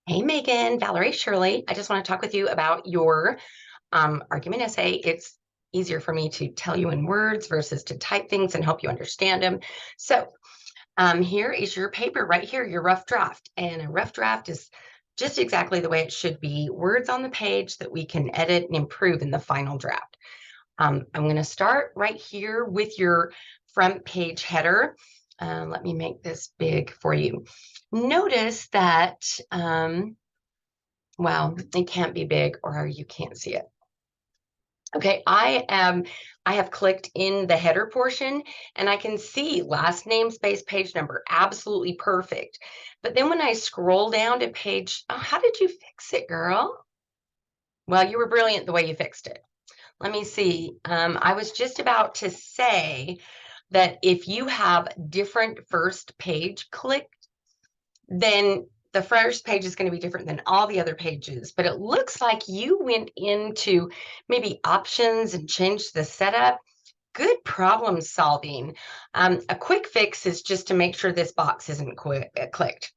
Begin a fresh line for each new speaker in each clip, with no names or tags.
Hey Megan, Valerie Shirley. I just want to talk with you about your argument essay. It's easier for me to tell you in words versus to type things and help you understand them. So here is your paper right here, your rough draft. And a rough draft is just exactly the way it should be. Words on the page that we can edit and improve in the final draft. I'm going to start right here with your front page header. Let me make this big for you. Notice that well, it can't be big or you can't see it. Okay, I have clicked in the header portion and I can see last name space page number, absolutely perfect. But then when I scroll down to page, oh, how did you fix it, girl? Well, you were brilliant the way you fixed it. Let me see. I was just about to say that if you have different first page clicked, then the first page is going to be different than all the other pages. But it looks like you went into maybe options and changed the setup. Good problem solving. A quick fix is just to make sure this box isn't clicked.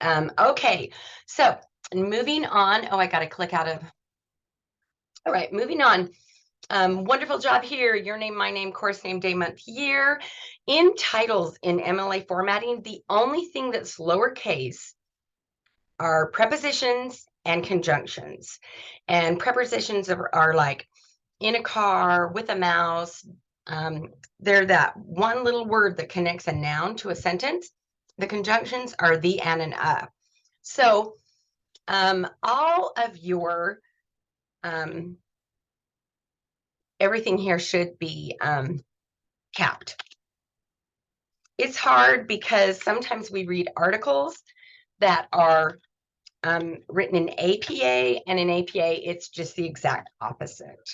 Okay, so moving on. Oh, I got to click out of. All right, moving on. Wonderful job here. Your name, my name, course name, day, month, year. In titles in MLA formatting, the only thing that's lowercase are prepositions and conjunctions. And prepositions are like in a car, with a mouse. They're that one little word that connects a noun to a sentence. The conjunctions are the, and a. So all of your everything here should be capped. It's hard because sometimes we read articles that are written in APA, and in APA, it's just the exact opposite.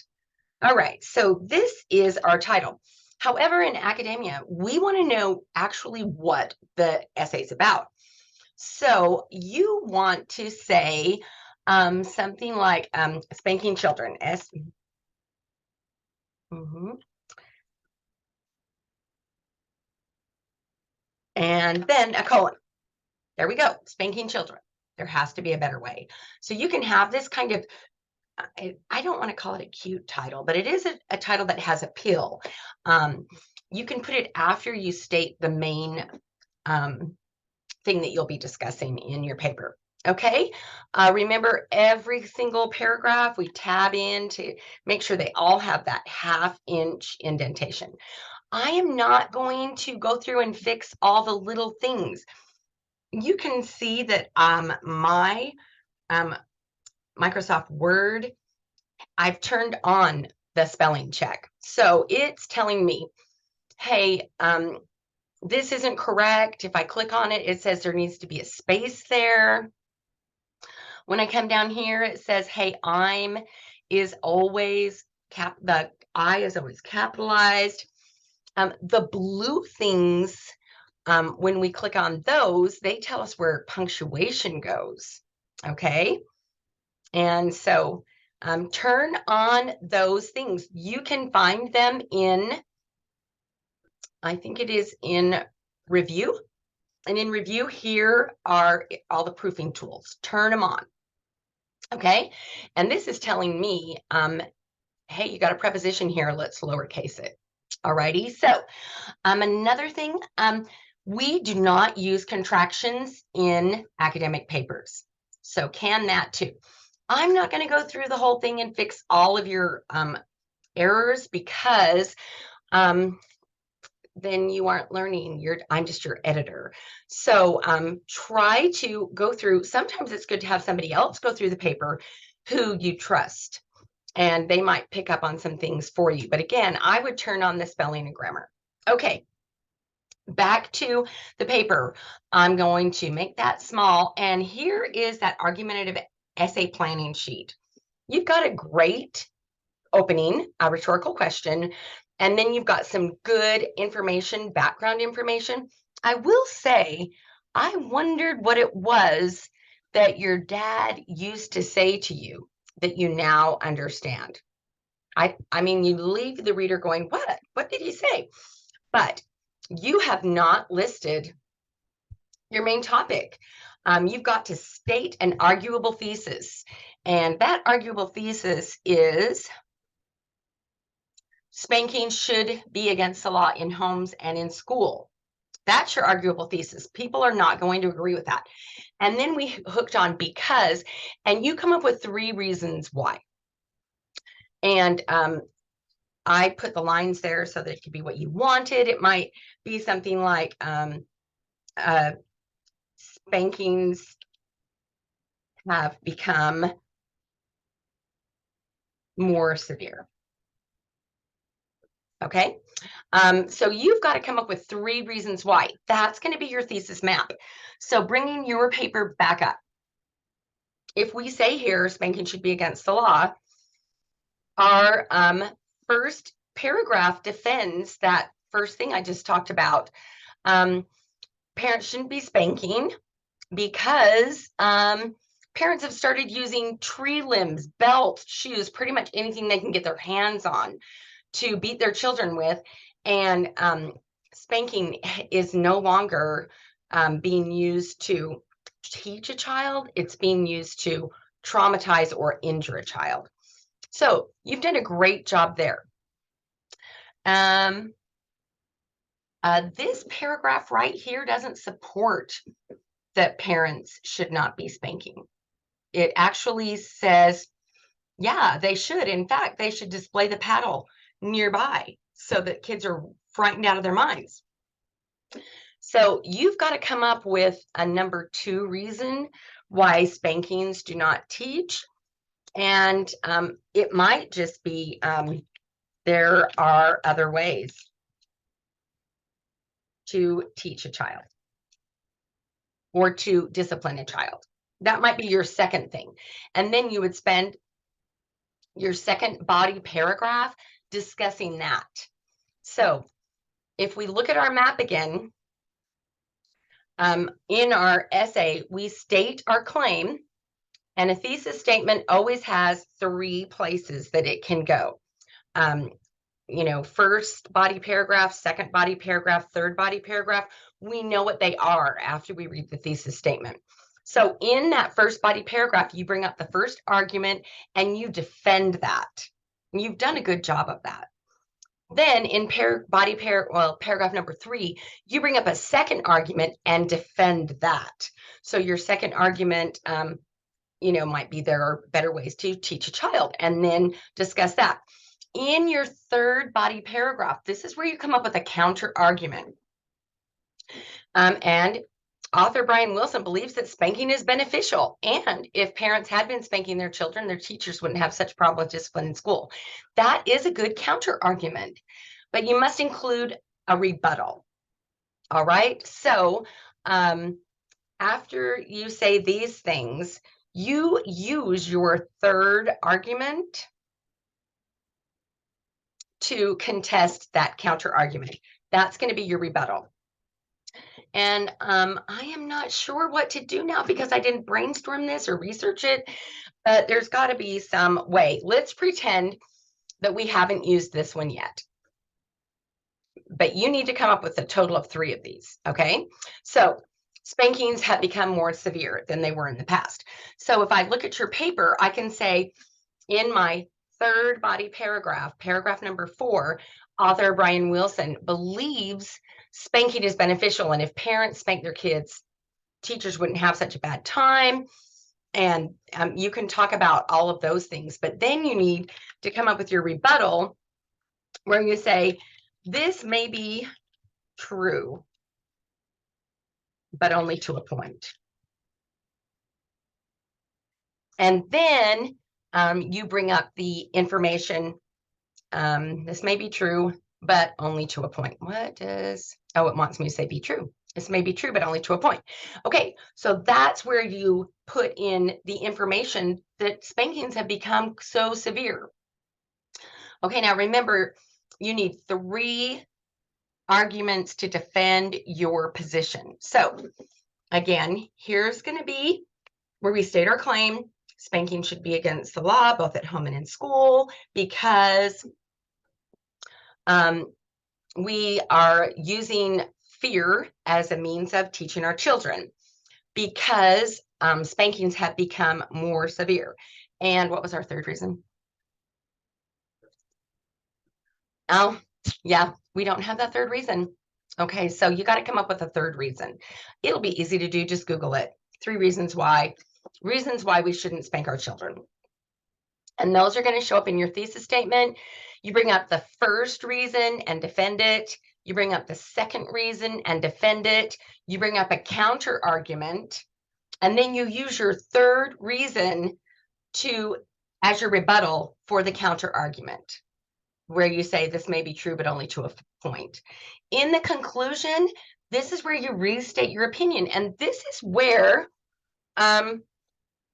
All right, so this is our title. However, in academia, we want to know actually what the essay is about. So you want to say something like spanking children. And then a colon. There we go, spanking children. There has to be a better way. So you can have this kind of, I don't want to call it a cute title, but it is a title that has appeal. You can put it after you state the main thing that you'll be discussing in your paper. Okay, remember every single paragraph we tab in to make sure they all have that 1/2 inch indentation. I am not going to go through and fix all the little things. You can see that my Microsoft Word, I've turned on the spelling check. So it's telling me, hey, this isn't correct. If I click on it, it says there needs to be a space there. When I come down here, it says, hey, I'm is always the I is always capitalized. The blue things, when we click on those, they tell us where punctuation goes. Okay. And so turn on those things. You can find them in, I think it is in review. And in review, here are all the proofing tools. Turn them on. Okay. And this is telling me, hey, you got a preposition here. Let's lowercase it. All righty. So another thing, we do not use contractions in academic papers. So can that too. I'm not going to go through the whole thing and fix all of your errors because then you aren't learning. I'm just your editor. So try to go through. Sometimes it's good to have somebody else go through the paper who you trust, and they might pick up on some things for you. But again, I would turn on the spelling and grammar. Okay, back to the paper. I'm going to make that small, and here is that argumentative essay planning sheet. You've got a great opening, a rhetorical question, and then you've got some good information, background information. I will say, I wondered what it was that your dad used to say to you that you now understand. I mean, you leave the reader going, what? What did he say? But you have not listed your main topic. You've got to state an arguable thesis. And that arguable thesis is spanking should be against the law in homes and in school. That's your arguable thesis. People are not going to agree with that. And then we hooked on because, and you come up with 3 reasons why. And I put the lines there so that it could be what you wanted. It might be something like spankings have become more severe. Okay, so you've got to come up with 3 reasons why. That's going to be your thesis map. So bringing your paper back up. If we say here spanking should be against the law, our first paragraph defends that first thing I just talked about. Parents shouldn't be spanking because parents have started using tree limbs, belts, shoes, pretty much anything they can get their hands on to beat their children with. And spanking is no longer being used to teach a child. It's being used to traumatize or injure a child. So you've done a great job there. This paragraph right here doesn't support that parents should not be spanking. It actually says, yeah, they should. In fact, they should display the paddle nearby so that kids are frightened out of their minds. So you've got to come up with a number 2 reason why spankings do not teach. And it might just be there are other ways to teach a child or to discipline a child. That might be your second thing. And then you would spend your second body paragraph discussing that. So if we look at our map again, in our essay, we state our claim, and a thesis statement always has 3 places that it can go. You know, first body paragraph, second body paragraph, third body paragraph. We know what they are after we read the thesis statement. So in that first body paragraph, you bring up the first argument and you defend that. You've done a good job of that. Then in paragraph number 3, you bring up a second argument and defend that. So your second argument, you know, might be there are better ways to teach a child, and then discuss that. In your third body paragraph, this is where you come up with a counter argument. And author Brian Wilson believes that spanking is beneficial. And if parents had been spanking their children, their teachers wouldn't have such problem with discipline in school. That is a good counter argument, but you must include a rebuttal. All right. So after you say these things, you use your third argument to contest that counter argument. That's going to be your rebuttal. And I am not sure what to do now because I didn't brainstorm this or research it, but there's got to be some way. Let's pretend that we haven't used this one yet. But you need to come up with a total of 3 of these, okay? So spankings have become more severe than they were in the past. So if I look at your paper, I can say in my third body paragraph, paragraph number 4, author Brian Wilson believes spanking is beneficial. And if parents spank their kids, teachers wouldn't have such a bad time. And you can talk about all of those things. But then you need to come up with your rebuttal where you say, this may be true, but only to a point. And then you bring up the information. This may be true, but only to a point. What does, oh, it wants me to say be true. This may be true, but only to a point. Okay, so that's where you put in the information that spankings have become so severe. Okay, now remember, you need 3 arguments to defend your position. So again, here's going to be where we state our claim. Spanking should be against the law, both at home and in school, because we are using fear as a means of teaching our children because spankings have become more severe. And what was our third reason? Oh, yeah, we don't have that third reason. Okay, so you got to come up with a third reason. It'll be easy to do. Just Google it. 3 reasons why we shouldn't spank our children. And those are going to show up in your thesis statement. You bring up the first reason and defend it. You bring up the second reason and defend it. You bring up a counter argument. And then you use your third reason as your rebuttal for the counter argument, where you say this may be true, but only to a point. In the conclusion, this is where you restate your opinion. And this is where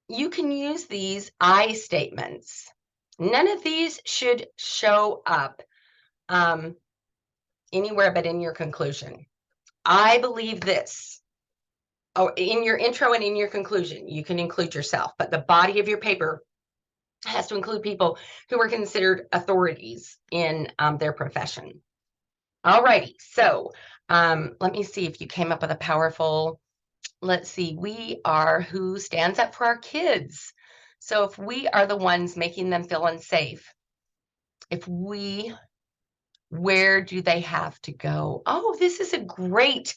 you can use these I statements. None of these should show up anywhere but in your conclusion. I believe this. Oh, in your intro and in your conclusion, you can include yourself, but the body of your paper has to include people who are considered authorities in their profession. All righty, so let me see if you came up with a powerful, let's see, we are who stands up for our kids. So if we are the ones making them feel unsafe, where do they have to go? Oh, this is a great,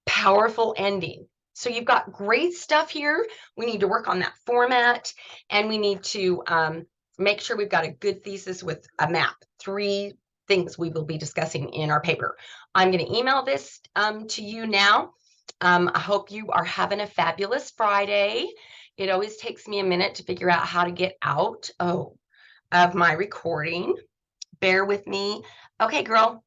powerful ending. So you've got great stuff here. We need to work on that format, and we need to make sure we've got a good thesis with a map. 3 things we will be discussing in our paper. I'm going to email this to you now. I hope you are having a fabulous Friday. It always takes me a minute to figure out how to get out of my recording. Bear with me. Okay, girl,